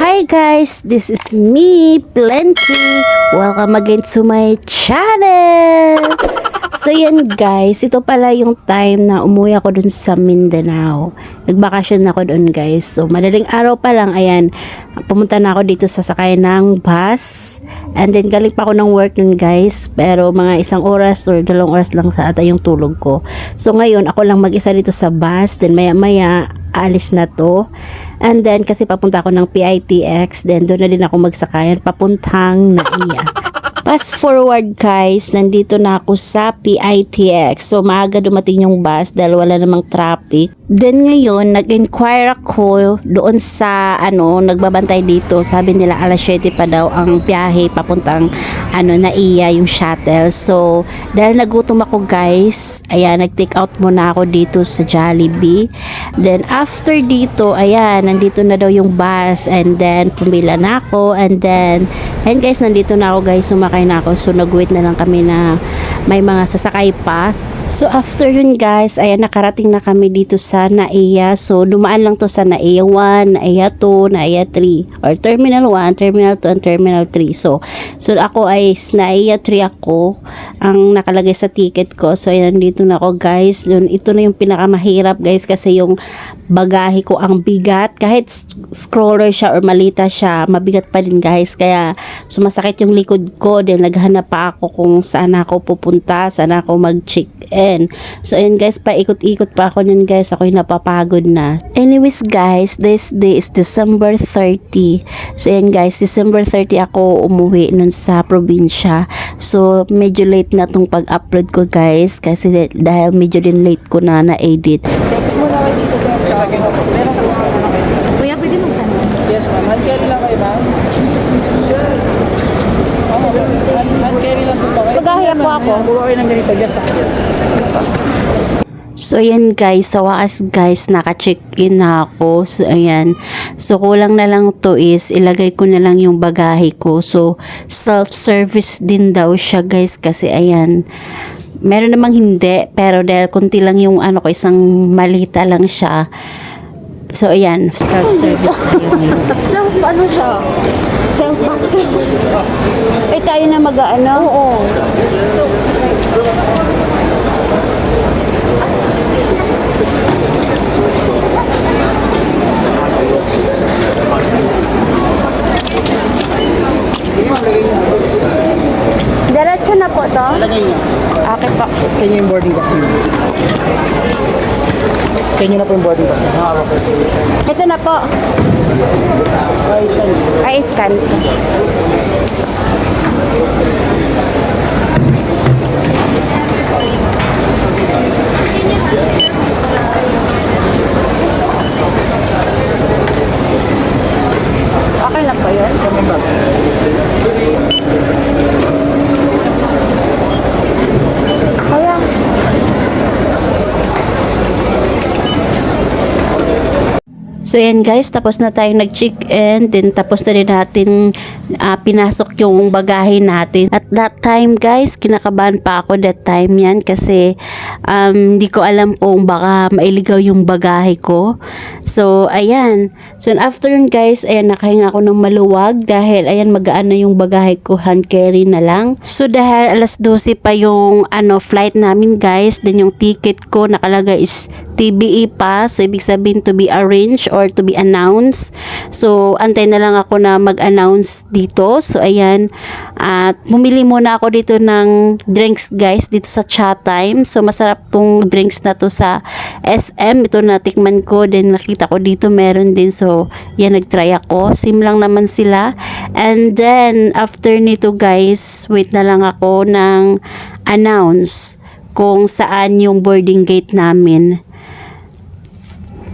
Hi guys, this is me, Plenty. Welcome again to my channel. So yan guys, ito pala yung time na umuwi ako dun sa Mindanao. Nagbakasyon ako dun guys. So madaling araw pa lang, ayan, pumunta na ako dito sa sakay ng bus. And then galing pa ako ng work nun guys. Pero mga 1 oras or 2 oras lang sa ata yung tulog ko. So ngayon, ako lang mag-isa dito sa bus. Then maya maya, alis na to. And then kasi papunta ako ng PITX. Then doon na din ako magsakayan papuntang Naiya. Fast forward guys, nandito na ako sa PITX. So maaga dumating yung bus dahil wala namang traffic. Then ngayon, nag-inquire ako doon sa nagbabantay dito. Sabi nila alas 7 pa daw ang biyahe papuntang Naiya, yung shuttle. So dahil nagutom ako guys, ayan, nag-take out muna ako dito sa Jollibee. Then after dito, ayan, nandito na daw yung bus. And then pumila na ako. And then, ayan guys, nandito na ako guys, sumakay na ako. So nag-wait na lang kami na may mga sasakay pa. So after yun guys, ayan, nakarating na kami dito sa Naiya. So dumaan lang to sa Naiya 1, Naiya 2, Naiya 3, or Terminal 1, Terminal 2, and Terminal 3. So ako ay Naiya 3 ako ang nakalagay sa ticket ko. So ayan, dito na ako guys. Ito na yung pinakamahirap guys kasi yung bagahe ko ang bigat. Kahit scroller siya or malita siya, mabigat pa din guys. Kaya sumasakit yung likod ko. Then naghanap pa ako kung saan ako pupunta, saan ako mag-check-in. So ayan guys, paikot-ikot pa ako nun guys. Ako'y napapagod na. Anyways guys, this day is December 30. So ayan guys, December 30 ako umuwi nun sa probinsya. So medyo late na tong pag-upload ko guys. Kasi dahil medyo din late ko na na-edit. Kuya, pwede mo tanong? Yes, ma'am. Hand carry lang kayo, ma'am? Sure. Hand carry lang po ba kayo? Pagahaya po ako. Buka kayo ng ganito. Yes, sir. So ayan guys, sa wakas guys, naka-check-in na ako. So ayan, so kulang na lang to is ilagay ko na lang yung bagahe ko. So self-service din daw siya guys kasi ayan, meron namang hindi, pero dahil konti lang yung ko, isang malita lang siya. So ayan, self-service tayo ngayon. Self, siya? Self, Eh tayo na Oo. Diretso na po to? Lagay niyo. Okay pa. Kanya yung boarding pass niyo. Kanya na po yung boarding pass niyo. Ito na po. Ay, scan. Okay na po yun. Kaya. So yan guys, tapos na tayong nag-check-in, then tapos na rin natin pinasok yung bagahe natin. At that time guys, kinakabahan pa ako that time yan kasi hindi ko alam kung baka mailigaw yung bagahe ko. So ayan, so after yun guys, ayan, nakahinga ako ng maluwag dahil ayan, magaan na yung bagahe ko, hand carry na lang. So dahil alas 12 pa yung flight namin guys, then yung ticket ko nakalagay is TBE pa, so ibig sabihin to be arranged or to be announced. So antay na lang ako na mag-announce dito. So ayan, at bumili muna ako dito ng drinks guys dito sa Chatime. So masarap tong drinks na to sa SM. Ito natikman ko, then nakita ko dito meron din. So yan, nagtry ako. Sim lang naman sila. And then after nito guys, wait na lang ako ng announce kung saan yung boarding gate namin.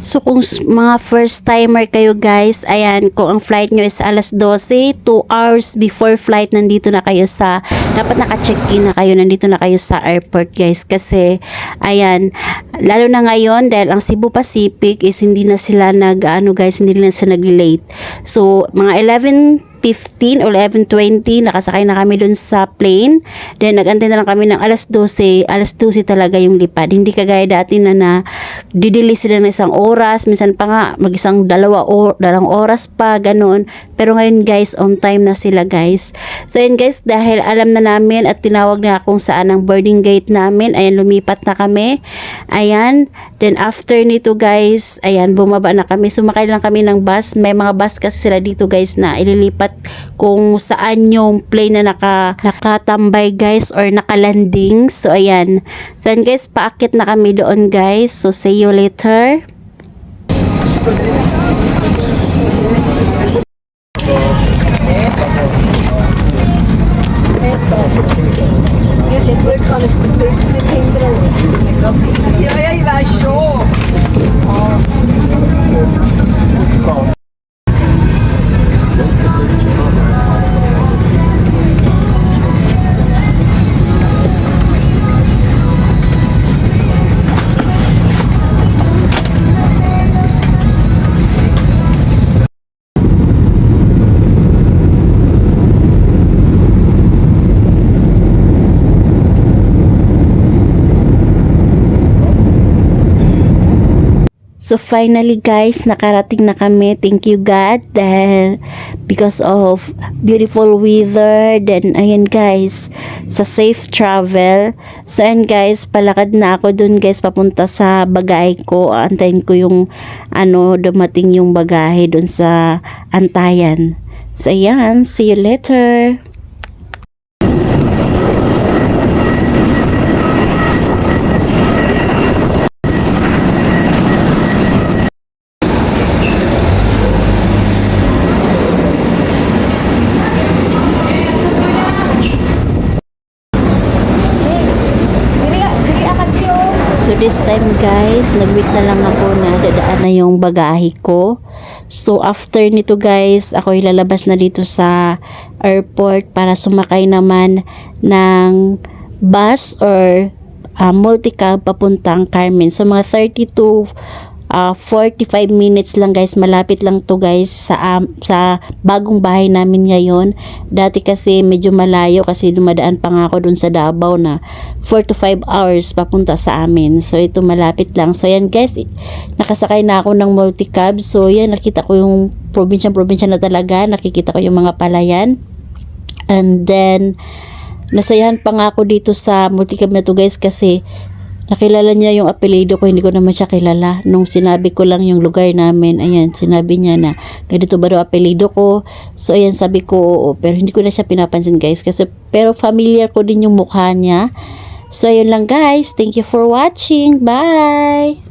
So kung mga first timer kayo guys, ayan, kung ang flight nyo is alas 12, 2 hours before flight, nandito na kayo dapat naka-check-in na kayo, nandito na kayo sa airport guys. Kasi, ayan, lalo na ngayon, dahil ang Cebu Pacific is hindi na sila guys, hindi na sila nag-late. So, mga 11:15 or 11:20 nakasakay na kami dun sa plane. Then nag-antay na lang kami ng alas 12 talaga yung lipad. Hindi kagaya dati na didili sila ng isang oras, minsan pa nga mag-isang dalawang oras pa, ganun. Pero ngayon guys, on time na sila guys. So yun guys, dahil alam na namin at tinawag na kung saan ang boarding gate namin, ayan, lumipat na kami. Ayan, then after nito guys, ayan, bumaba na kami. Sumakay lang kami ng bus. May mga bus kasi sila dito guys na ililipat kung saan yung plane na nakatambay guys or nakalanding. So ayan. So ayan guys, paakit na kami doon guys. So see you later. So finally guys, nakarating na kami. Thank you God dahil because of beautiful weather. Then ayan guys, sa safe travel. So ayan guys, palakad na ako dun guys papunta sa bagahe ko. Antayin ko yung dumating yung bagahe dun sa antayan. So ayan, see you later. So this time guys, nag-wait na lang ako na dadaan na yung bagahe ko. So after nito guys, ako ilalabas na dito sa airport para sumakay naman ng bus or multicab papuntang Carmen. So mga 30 to 45 minutes lang guys, malapit lang to guys sa bagong bahay namin ngayon. Dati kasi medyo malayo kasi dumadaan pa nga ako dun sa Davao na 4 to 5 hours papunta sa amin. So ito malapit lang. So yan guys, nakasakay na ako ng multicab. So yan, nakita ko yung probinsya na talaga, nakikita ko yung mga palayan. And then nasayahan pa nga ako dito sa multicab na to guys kasi nakilala niya yung apelido ko, hindi ko naman siya kilala. Nung sinabi ko lang yung lugar namin, ayan, sinabi niya na ganito ba daw apelido ko. So ayan, sabi ko oo, pero hindi ko na siya pinapansin guys kasi pero familiar ko din yung mukha niya. So ayun lang guys, thank you for watching, bye!